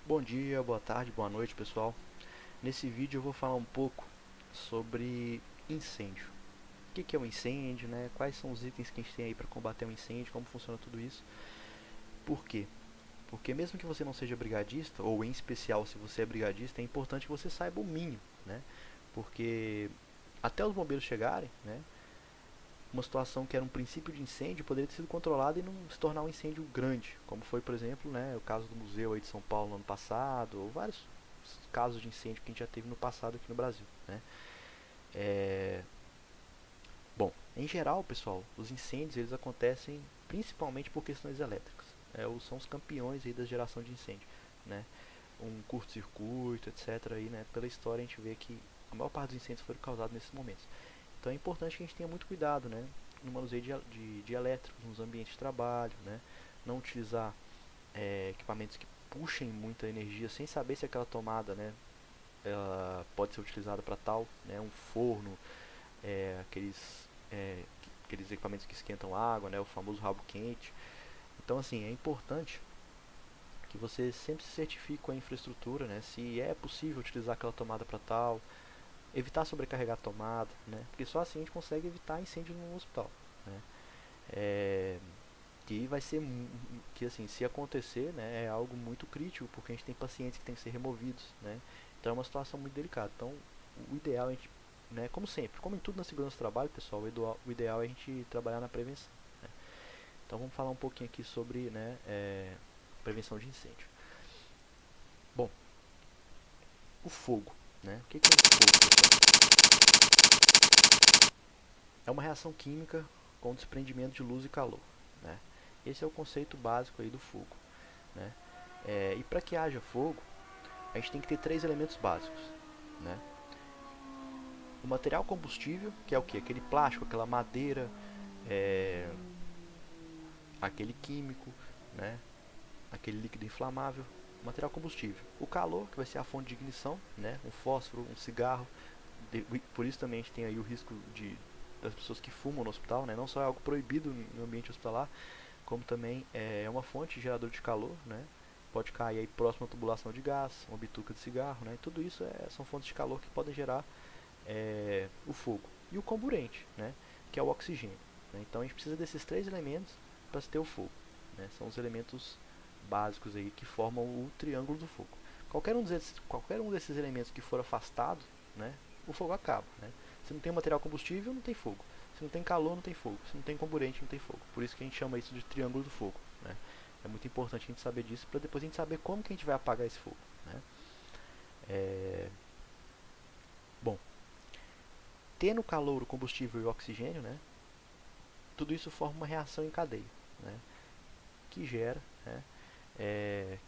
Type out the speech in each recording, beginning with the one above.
Bom dia, boa tarde, boa noite, pessoal. Nesse vídeo eu vou falar um pouco sobre incêndio. O que é um incêndio, né? Quais são os itens que a gente tem aí para combater um incêndio, como funciona tudo isso. Por quê? Porque mesmo que você não seja brigadista, ou em especial se você é brigadista, é importante que você saiba o mínimo, né? Porque até os bombeiros chegarem, né? Uma situação que era um princípio de incêndio poderia ter sido controlada e não se tornar um incêndio grande, como foi, por exemplo, né, o caso do museu aí de São Paulo no ano passado, ou vários casos de incêndio que a gente já teve no passado aqui no Brasil, né? É... Bom, em geral, pessoal, os incêndios eles acontecem principalmente por questões elétricas. São os campeões aí da geração de incêndio, né? Um curto-circuito, etc. Aí, né? Pela história a gente vê que a maior parte dos incêndios foram causados nesses momentos. Então é importante que a gente tenha muito cuidado, né, no manuseio de elétricos nos ambientes de trabalho, né, não utilizar equipamentos que puxem muita energia sem saber se aquela tomada, né, ela pode ser utilizada para tal, né, um forno, é, aqueles, é, aqueles equipamentos que esquentam água, né, o famoso rabo quente. Então assim, é importante que você sempre se certifique com a infraestrutura, né, se é possível utilizar aquela tomada para tal, evitar sobrecarregar a tomada, né? Porque só assim a gente consegue evitar incêndio no hospital, né? É, que vai ser que assim, se acontecer, né, é algo muito crítico, porque a gente tem pacientes que têm que ser removidos, né? Então é uma situação muito delicada. Então, o ideal é a gente, né, como sempre, como em tudo na segurança do trabalho, pessoal, o ideal é a gente trabalhar na prevenção, né? Então vamos falar um pouquinho aqui sobre, né, prevenção de incêndio. Bom, o fogo, né? O que é o fogo, pessoal? É uma reação química com desprendimento de luz e calor, né? Esse é o conceito básico aí do fogo, né? E para que haja fogo, a gente tem que ter três elementos básicos, né? O material combustível, que é o que? Aquele plástico, aquela madeira, é, aquele químico, né? Aquele líquido inflamável. O material combustível. O calor, que vai ser a fonte de ignição, né? Um fósforo, um cigarro. Por isso também a gente tem aí o risco das pessoas que fumam no hospital, né? Não só é algo proibido no ambiente hospitalar, como também é uma fonte de gerador de calor, né? Pode cair aí próximo à tubulação de gás, uma bituca de cigarro, né? Tudo isso são fontes de calor que podem gerar o fogo. E o comburente, né? Que é o oxigênio, né? Então a gente precisa desses três elementos para se ter o fogo, né? São os elementos básicos aí que formam o triângulo do fogo. Qualquer um desses elementos que for afastado, né? O fogo acaba, né? Se não tem material combustível, não tem fogo. Se não tem calor, não tem fogo. Se não tem comburente, não tem fogo. Por isso que a gente chama isso de triângulo do fogo, né? É muito importante a gente saber disso para depois a gente saber como que a gente vai apagar esse fogo, né? É... Bom, tendo calor, o combustível e o oxigênio, né? Tudo isso forma uma reação em cadeia, né? Que gera, né?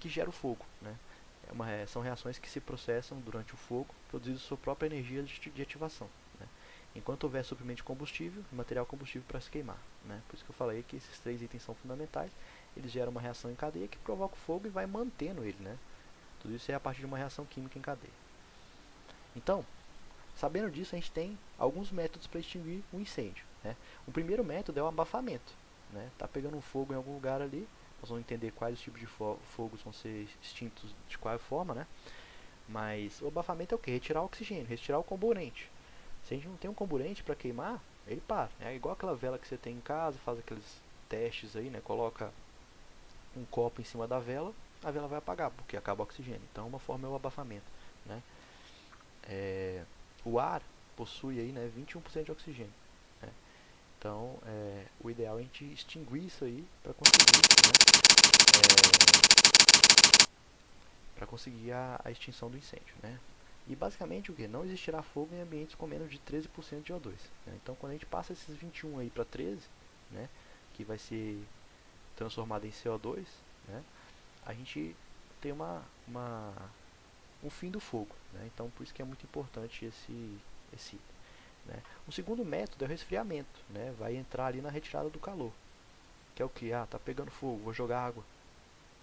Que gera o fogo, né? São reações que se processam durante o fogo, produzindo sua própria energia de ativação, né? Enquanto houver suprimento de combustível e material combustível para se queimar, né? Por isso que eu falei que esses três itens são fundamentais. Eles geram uma reação em cadeia que provoca o fogo e vai mantendo ele, né? Tudo isso é a partir de uma reação química em cadeia. Então, sabendo disso, a gente tem alguns métodos para extinguir um incêndio, né? O primeiro método é o abafamento, né? Tá pegando um fogo em algum lugar ali, nós vamos entender quais os tipos de fogos vão ser extintos de qual forma, né? Mas o abafamento é o que? Retirar o oxigênio, retirar o comburente. Se a gente não tem um comburente para queimar, ele para. É igual aquela vela que você tem em casa, faz aqueles testes aí, né? Coloca um copo em cima da vela, a vela vai apagar, porque acaba o oxigênio. Então uma forma é o abafamento, né? O ar possui aí, né, 21% de oxigênio, né? Então o ideal é a gente extinguir isso aí para conseguir, para conseguir a extinção do incêndio, né? E basicamente o que? Não existirá fogo em ambientes com menos de 13% de O2, né? Então quando a gente passa esses 21 aí para 13, né, que vai ser transformado em CO2, né, a gente tem um fim do fogo, né? Então por isso que é muito importante esse item, né? O segundo método é o resfriamento, né? Vai entrar ali na retirada do calor, que é o que? Ah, tá pegando fogo, vou jogar água,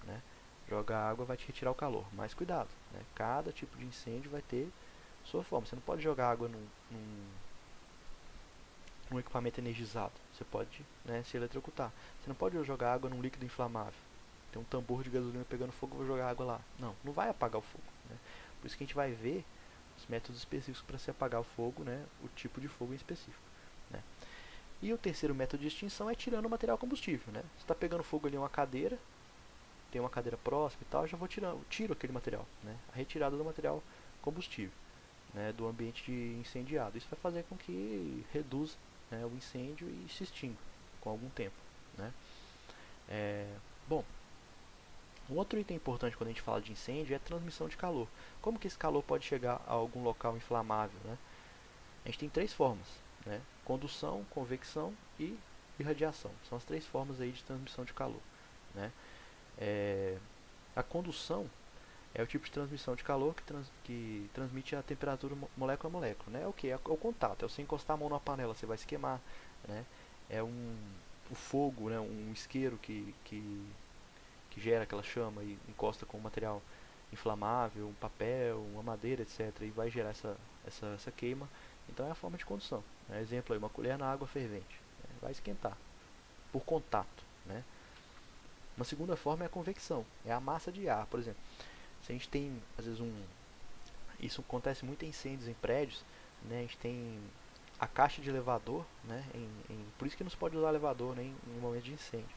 né? Jogar água vai te retirar o calor, mas cuidado, né? Cada tipo de incêndio vai ter sua forma. Você não pode jogar água num equipamento energizado. Você pode, né, se eletrocutar. Você não pode jogar água num líquido inflamável. tem um tambor de gasolina pegando fogo, eu vou jogar água lá. Não, não vai apagar o fogo, né? Por isso que a gente vai ver os métodos específicos para se apagar o fogo, né? O tipo de fogo em específico, né? E o terceiro método de extinção é tirando o material combustível, né? Você está pegando fogo ali em uma cadeira, tem uma cadeira próxima e tal, eu já vou tiro aquele material, né? A retirada do material combustível, né? Do ambiente incendiado. Isso vai fazer com que reduza, né, o incêndio e se extinga com algum tempo, né? Bom, um outro item importante quando a gente fala de incêndio é a transmissão de calor. Como que esse calor pode chegar a algum local inflamável, né? A gente tem três formas, né? Condução, convecção e irradiação. São as três formas aí de transmissão de calor, né? A condução é o tipo de transmissão de calor que transmite a temperatura molécula a molécula, né? É o que? É o contato. É você encostar a mão na panela, você vai se queimar, né? É o fogo, né? Um isqueiro que gera aquela chama e encosta com um material inflamável, um papel, uma madeira, etc. E vai gerar essa queima. Então é a forma de condução, né? Exemplo aí, uma colher na água fervente, né? Vai esquentar por contato, né? Uma segunda forma é a convecção, é a massa de ar. Por exemplo, se a gente tem, às vezes, isso acontece muito em incêndios em prédios, né? A gente tem a caixa de elevador, né? Por isso que não se pode usar elevador, né, em um momento de incêndio.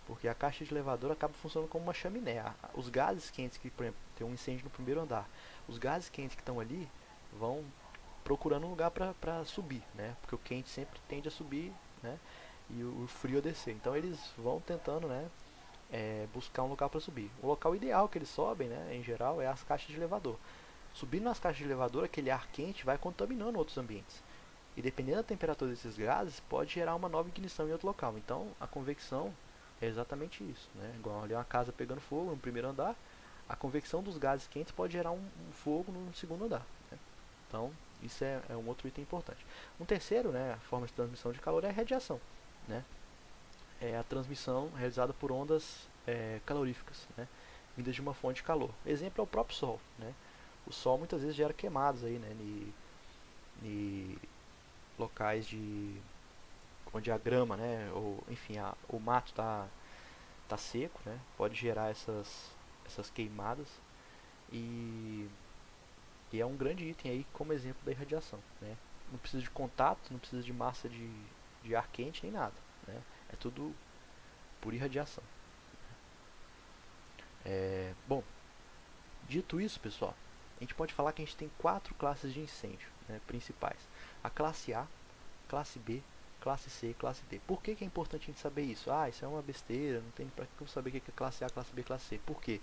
Porque a caixa de elevador acaba funcionando como uma chaminé. Os gases quentes que, por exemplo, tem um incêndio no primeiro andar, os gases quentes que estão ali vão procurando um lugar para subir, né? Porque o quente sempre tende a subir, né? E o frio a descer. Então eles vão tentando, né, buscar um lugar para subir. O local ideal que eles sobem, né, em geral, é as caixas de elevador. Subindo nas caixas de elevador, aquele ar quente vai contaminando outros ambientes. E dependendo da temperatura desses gases, pode gerar uma nova ignição em outro local. Então, a convecção é exatamente isso, né? Igual ali uma casa pegando fogo no primeiro andar, a convecção dos gases quentes pode gerar um fogo no segundo andar, né? Então, isso é um outro item importante. Um terceiro, né, a forma de transmissão de calor é a radiação, né? É a transmissão realizada por ondas caloríficas, né, vindas de uma fonte de calor. Exemplo é o próprio Sol, né? O Sol muitas vezes gera queimadas aí, né, em locais onde a grama, né, ou enfim, o mato tá seco, né? Pode gerar essas queimadas e é um grande item aí como exemplo da irradiação, né? Não precisa de contato, não precisa de massa de ar quente nem nada, né? É tudo por irradiação. Bom, dito isso, pessoal, a gente pode falar que a gente tem quatro classes de incêndio, né, principais: a classe A, classe B, classe C e classe D. Por que é importante a gente saber isso? Ah, isso é uma besteira, não tem pra que eu saber o que é classe A, classe B, classe C. Por quê?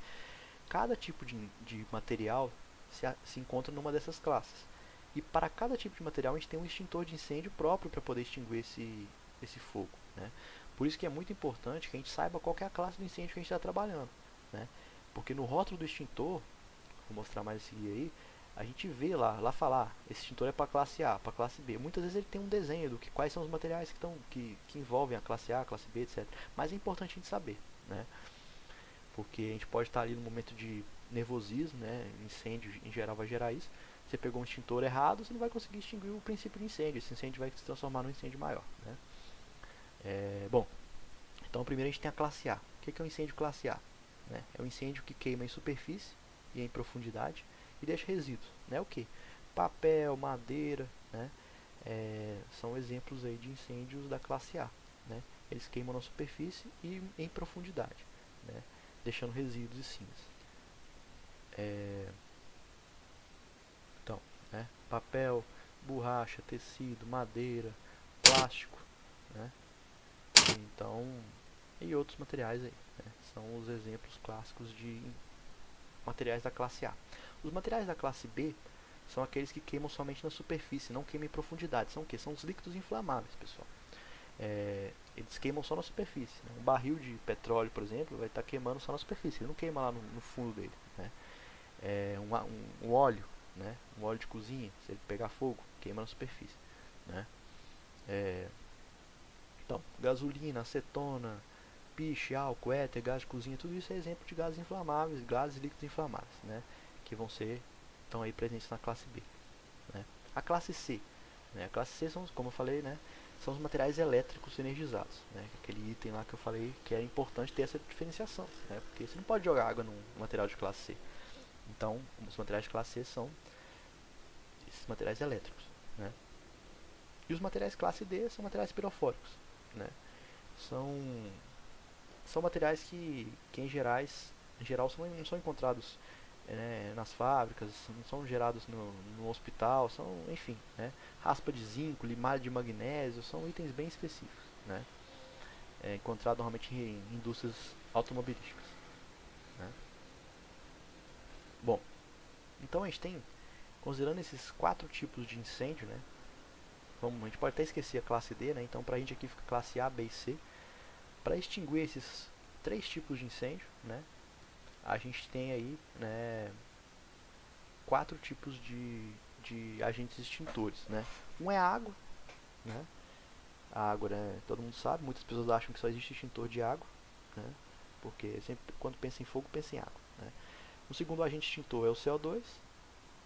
Cada tipo de material se encontra numa dessas classes. E para cada tipo de material a gente tem um extintor de incêndio próprio para poder extinguir esse fogo, né? Por isso que é muito importante que a gente saiba qual é a classe do incêndio que a gente está trabalhando, né? Porque no rótulo do extintor, vou mostrar mais a seguir aí, a gente vê lá falar, esse extintor é para classe A, para classe B. Muitas vezes ele tem um desenho do quais são os materiais que envolvem a classe A, a classe B, etc. Mas é importante a gente saber, né? Porque a gente pode estar ali no momento de nervosismo, né? Incêndio em geral vai gerar isso. Você pegou um extintor errado, você não vai conseguir extinguir o princípio de incêndio. Esse incêndio vai se transformar num incêndio maior, né? Bom, então primeiro a gente tem a classe A. O que é um incêndio classe A? Né? É um incêndio que queima em superfície e em profundidade e deixa resíduos, né? O que? Papel, madeira, né? São exemplos aí de incêndios da classe A, né? Eles queimam na superfície e em profundidade, né, deixando resíduos e cinzas. Então, né, papel, borracha, tecido, madeira, plástico, né? Então, e outros materiais aí, né? São os exemplos clássicos de materiais da classe A. Os materiais da classe B são aqueles que queimam somente na superfície, não queimam em profundidade. São o que? São os líquidos inflamáveis, pessoal. Eles queimam só na superfície, né? Um barril de petróleo, por exemplo, vai estar queimando só na superfície, ele não queima lá no fundo dele, né? Um óleo, né? Um óleo de cozinha, se ele pegar fogo, queima na superfície, né? Então, gasolina, acetona, piche, álcool, éter, gás de cozinha, tudo isso é exemplo de gases inflamáveis, gases líquidos inflamáveis, né? Que estão aí presentes na classe B, né? A classe C, né? A classe C são, como eu falei, né, são os materiais elétricos energizados, né? Aquele item lá que eu falei que é importante ter essa diferenciação, né? Porque você não pode jogar água num material de classe C. Então, os materiais de classe C são esses materiais elétricos, né? E os materiais classe D são materiais pirofóricos, né? São, são materiais que em geral não são encontrados nas fábricas, não são gerados no hospital, são, enfim, né? Raspa de zinco, limalha de magnésio, são itens bem específicos, né? Encontrado normalmente em indústrias automobilísticas, né? Bom, então a gente tem, considerando esses 4 tipos de incêndio, né? A gente pode até esquecer a classe D, né? Então pra gente aqui fica classe A, B e C. Para extinguir esses 3 tipos de incêndio, né? A gente tem aí, né, 4 tipos de agentes extintores, né? Um é a água, né? A água, né, todo mundo sabe, muitas pessoas acham que só existe extintor de água, né? Porque sempre quando pensa em fogo, pensa em água, né? O segundo agente extintor é o CO2,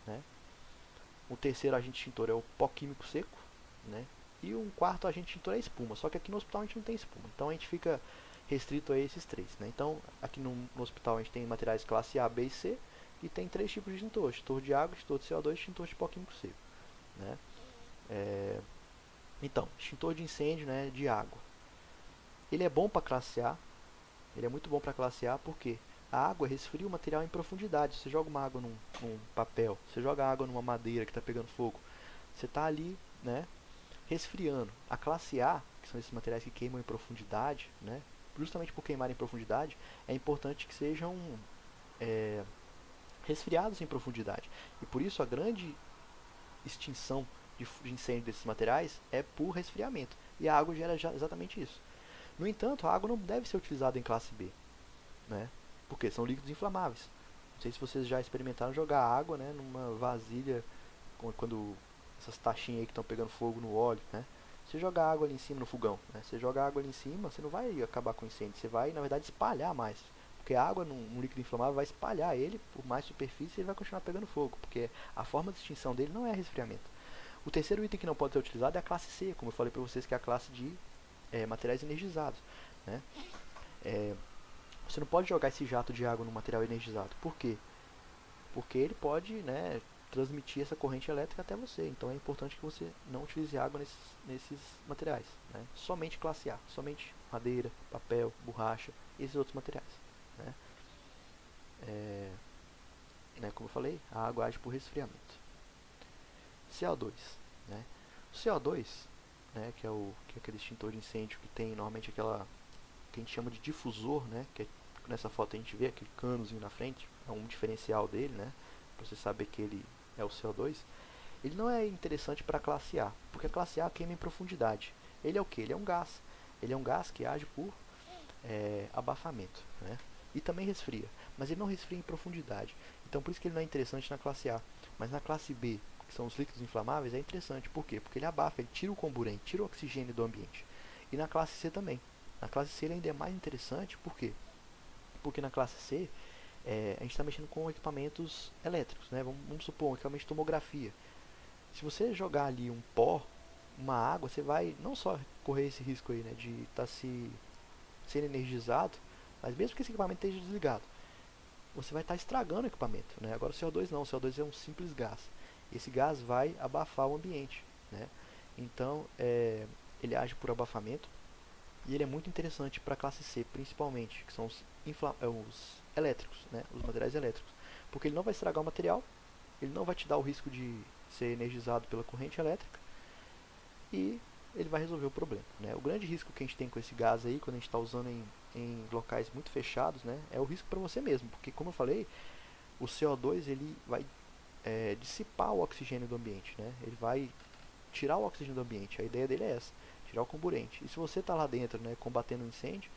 né? O terceiro agente extintor é o pó químico seco, né? E um quarto agente extintor é a espuma, só que aqui no hospital a gente não tem espuma, então a gente fica restrito a esses 3, né? Então aqui no hospital a gente tem materiais classe A, B e C, e tem 3 tipos de extintor: extintor de água, extintor de CO2 e extintor de pó químico seco, né? Então, extintor de incêndio, né, de água. Ele é bom para classe A, ele é muito bom para classe A porque a água resfria o material em profundidade. Você joga uma água num papel, você joga água numa madeira que está pegando fogo, você está ali, né, resfriando. A classe A, que são esses materiais que queimam em profundidade, né, justamente por queimar em profundidade, é importante que sejam resfriados em profundidade. E por isso a grande extinção de incêndio desses materiais é por resfriamento. E a água gera exatamente isso. No entanto, a água não deve ser utilizada em classe B, né? Porque são líquidos inflamáveis. Não sei se vocês já experimentaram jogar água, né, numa vasilha, quando essas taxinhas aí que estão pegando fogo no óleo, né? Você joga água ali em cima no fogão, né? Você joga água ali em cima, você não vai acabar com o incêndio, você vai, na verdade, espalhar mais. Porque a água num líquido inflamável vai espalhar ele por mais superfície e ele vai continuar pegando fogo, porque a forma de extinção dele não é resfriamento. O terceiro item que não pode ser utilizado é a classe C, como eu falei para vocês, que é a classe de materiais energizados, né? Você não pode jogar esse jato de água no material energizado. Por quê? Porque ele pode, né, transmitir essa corrente elétrica até você. Então é importante que você não utilize água nesses materiais, né? Somente classe A, somente madeira, papel, borracha, esses outros materiais, né? Como eu falei, a água age por resfriamento. CO2, né? O CO2, né, que é aquele extintor de incêndio que tem normalmente aquela que a gente chama de difusor, né, que nessa foto a gente vê aquele canozinho na frente, é um diferencial dele, né, para você saber que ele é o CO2. Ele não é interessante para a classe A, porque a classe A queima em profundidade. Ele é o que? Ele é um gás. Ele é um gás que age por abafamento, né, e também resfria, mas ele não resfria em profundidade. Então por isso que ele não é interessante na classe A. Mas na classe B, que são os líquidos inflamáveis, é interessante. Por quê? Porque ele abafa, ele tira o comburente, tira o oxigênio do ambiente. E na classe C também. Na classe C ele ainda é mais interessante, por quê? Porque na classe C a gente está mexendo com equipamentos elétricos, né? Vamos supor, um equipamento de tomografia. Se você jogar ali um pó, uma água, você vai não só correr esse risco aí, né, de estar sendo energizado, mas mesmo que esse equipamento esteja desligado, você vai estar estragando o equipamento, né? Agora o CO2 não, o CO2 é um simples gás. Esse gás vai abafar o ambiente, né? Então ele age por abafamento e ele é muito interessante para a classe C, principalmente, que são os elétricos, né? Os materiais elétricos, porque ele não vai estragar o material, ele não vai te dar o risco de ser energizado pela corrente elétrica e ele vai resolver o problema, né? O grande risco que a gente tem com esse gás aí, quando a gente está usando em locais muito fechados, né, é o risco para você mesmo, porque como eu falei, o CO2 ele vai dissipar o oxigênio do ambiente, né? Ele vai tirar o oxigênio do ambiente. A ideia dele é essa, tirar o comburente. E se você está lá dentro, né, combatendo um incêndio,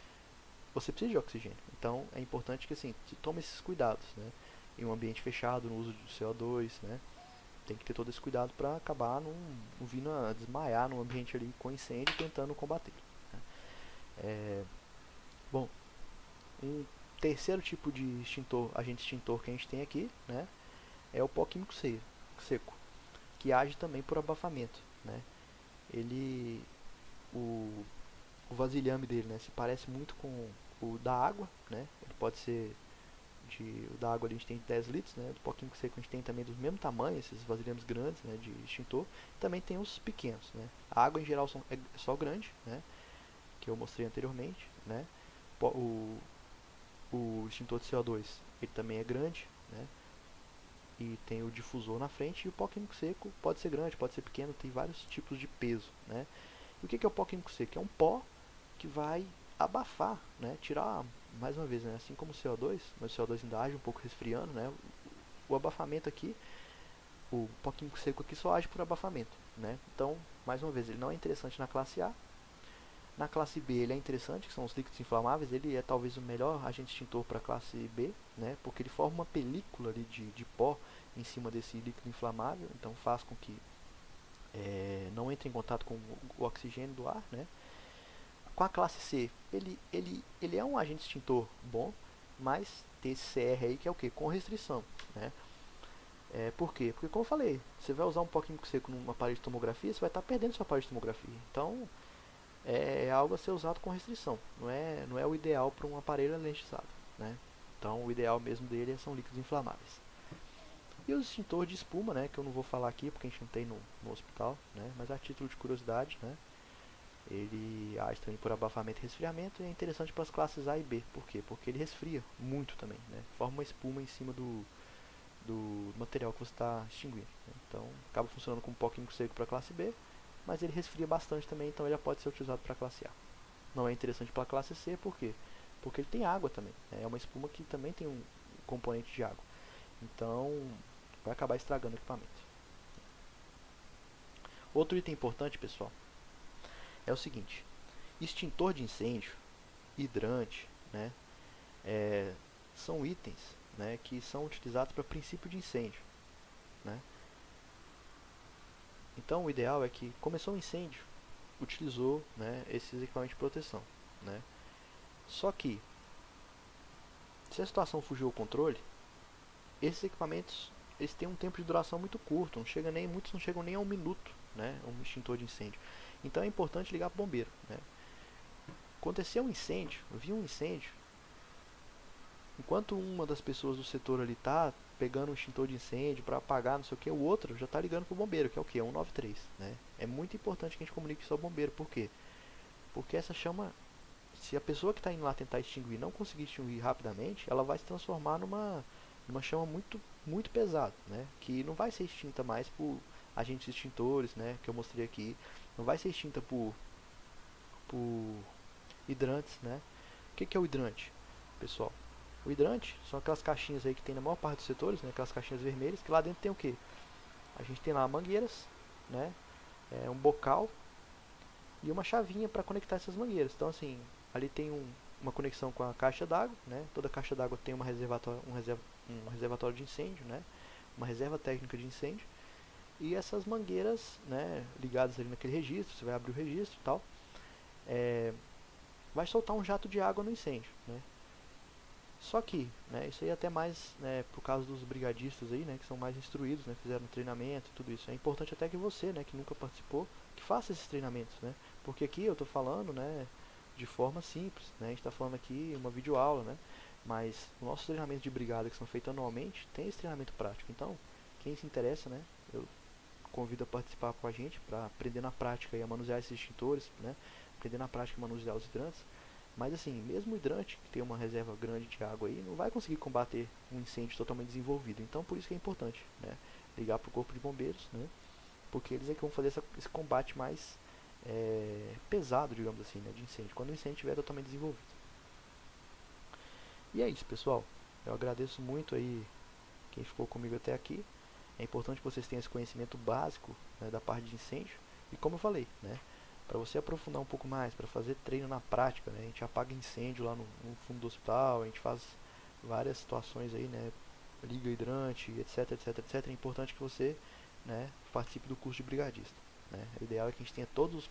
você precisa de oxigênio. Então é importante que assim, se tome esses cuidados, né? Em um ambiente fechado, no uso de CO2, né? Tem que ter todo esse cuidado para acabar não vindo a desmaiar num ambiente ali com incêndio tentando combater, né? Bom, um terceiro tipo de agente extintor que a gente tem aqui, né, é o pó químico seco, que age também por abafamento, né? Ele o, o vasilhame dele, né, se parece muito com o da água, né? Ele pode ser o da água ali a gente tem 10 litros, né? Do poquinho seco a gente tem também do mesmo tamanho, esses vasilhames grandes, né, de extintor. Também tem os pequenos, né? A água em geral é só grande, né? Que eu mostrei anteriormente, né? O extintor de CO2 ele também é grande, né? E tem o difusor na frente, e o pó químico seco pode ser grande, pode ser pequeno, tem vários tipos de peso, né? E o que é o pó químico seco? É um pó que vai abafar, né? Tirar, mais uma vez, né? Assim como o CO2, mas o CO2 ainda age um pouco resfriando, né? O abafamento aqui, o pó químico seco aqui só age por abafamento, né? Então, mais uma vez, ele não é interessante na classe A. Na classe B ele é interessante, que são os líquidos inflamáveis, ele é talvez o melhor agente extintor para a classe B, né, porque ele forma uma película ali de pó em cima desse líquido inflamável, então faz com que não entre em contato com o oxigênio do ar. Né. Com a classe C, ele é um agente extintor bom, mas tem esse CR aí que é o que? Com restrição. Né. Por quê? Porque como eu falei, você vai usar um pó químico seco numa aparelho de tomografia, você vai estar perdendo seu aparelho de tomografia. Então, é algo a ser usado com restrição. Não é o ideal para um aparelho lentizado. Né? Então o ideal mesmo dele são líquidos inflamáveis. E os extintores de espuma, né, que eu não vou falar aqui porque a gente não tem no hospital, né, mas a título de curiosidade, né, ele age também por abafamento e resfriamento e é interessante para as classes A e B. Por quê? Porque ele resfria muito também. Né? Forma uma espuma em cima do material que você está extinguindo. Né? Então acaba funcionando como pó químico seco para a classe B, mas ele resfria bastante também, então ele já pode ser utilizado para a classe A. Não é interessante para a classe C, por quê? Porque ele tem água também. Né? É uma espuma que também tem um componente de água. Então, vai acabar estragando o equipamento. Outro item importante, pessoal, é o seguinte. Extintor de incêndio, hidrante, né, são itens, né, que são utilizados para princípio de incêndio. Né? Então, o ideal é que começou um incêndio, utilizou, né, esses equipamentos de proteção. Né? Só que, se a situação fugiu ao controle, esses equipamentos eles têm um tempo de duração muito curto, muitos não chegam nem a um minuto, né, um extintor de incêndio. Então é importante ligar para o bombeiro. Né? Aconteceu um incêndio, viu um incêndio, enquanto uma das pessoas do setor ali está pegando um extintor de incêndio para apagar, não sei o que, o outro já está ligando para o bombeiro, que é o que? 193. Né? É muito importante que a gente comunique isso ao bombeiro. Por quê? Porque essa chama, se a pessoa que está indo lá tentar extinguir não conseguir extinguir rapidamente, ela vai se transformar numa chama muito, muito pesada, né? Que não vai ser extinta mais por agentes extintores, né? Que eu mostrei aqui. Não vai ser extinta por hidrantes, né? O que é o hidrante, pessoal? O hidrante são aquelas caixinhas aí que tem na maior parte dos setores, né? Aquelas caixinhas vermelhas, que lá dentro tem o que? A gente tem lá mangueiras, né? Um bocal e uma chavinha para conectar essas mangueiras. Então, assim, ali tem uma conexão com a caixa d'água, né? Toda caixa d'água tem um reservatório de incêndio, né? Uma reserva técnica de incêndio. E essas mangueiras, né, ligadas ali naquele registro, você vai abrir o registro e tal, vai soltar um jato de água no incêndio. Né? Só que, né, isso aí é até mais, né, por causa dos brigadistas aí, né, que são mais instruídos, né, fizeram treinamento e tudo isso. É importante até que você, né, que nunca participou, que faça esses treinamentos, né? Porque aqui eu estou falando, né, de forma simples, né? A gente está falando aqui uma videoaula, né? Mas os nossos treinamentos de brigada que são feitos anualmente, tem esse treinamento prático. Então, quem se interessa, né, eu convido a participar com a gente para aprender na prática e a manusear esses extintores, né? Aprender na prática a manusear os hidrantes. Mas assim, mesmo o hidrante, que tem uma reserva grande de água aí, não vai conseguir combater um incêndio totalmente desenvolvido. Então por isso que é importante, né, ligar para o corpo de bombeiros, né, porque eles é que vão fazer esse combate mais pesado, digamos assim, né, de incêndio, quando o incêndio estiver totalmente desenvolvido. E é isso, pessoal. Eu agradeço muito aí quem ficou comigo até aqui. É importante que vocês tenham esse conhecimento básico, né, da parte de incêndio. E como eu falei, né, para você aprofundar um pouco mais, para fazer treino na prática, né, a gente apaga incêndio lá no fundo do hospital, a gente faz várias situações aí, né, liga hidrante, etc, etc, etc. É importante que você, né, participe do curso de brigadista. Né. O ideal é que a gente tenha todo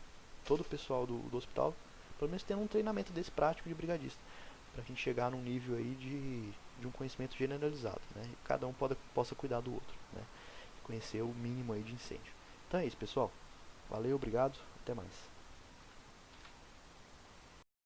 o pessoal do hospital, pelo menos tendo um treinamento desse prático de brigadista, para a gente chegar num nível aí de um conhecimento generalizado, né, e cada um possa cuidar do outro, né, conhecer o mínimo aí de incêndio. Então é isso, pessoal. Valeu, obrigado, até mais.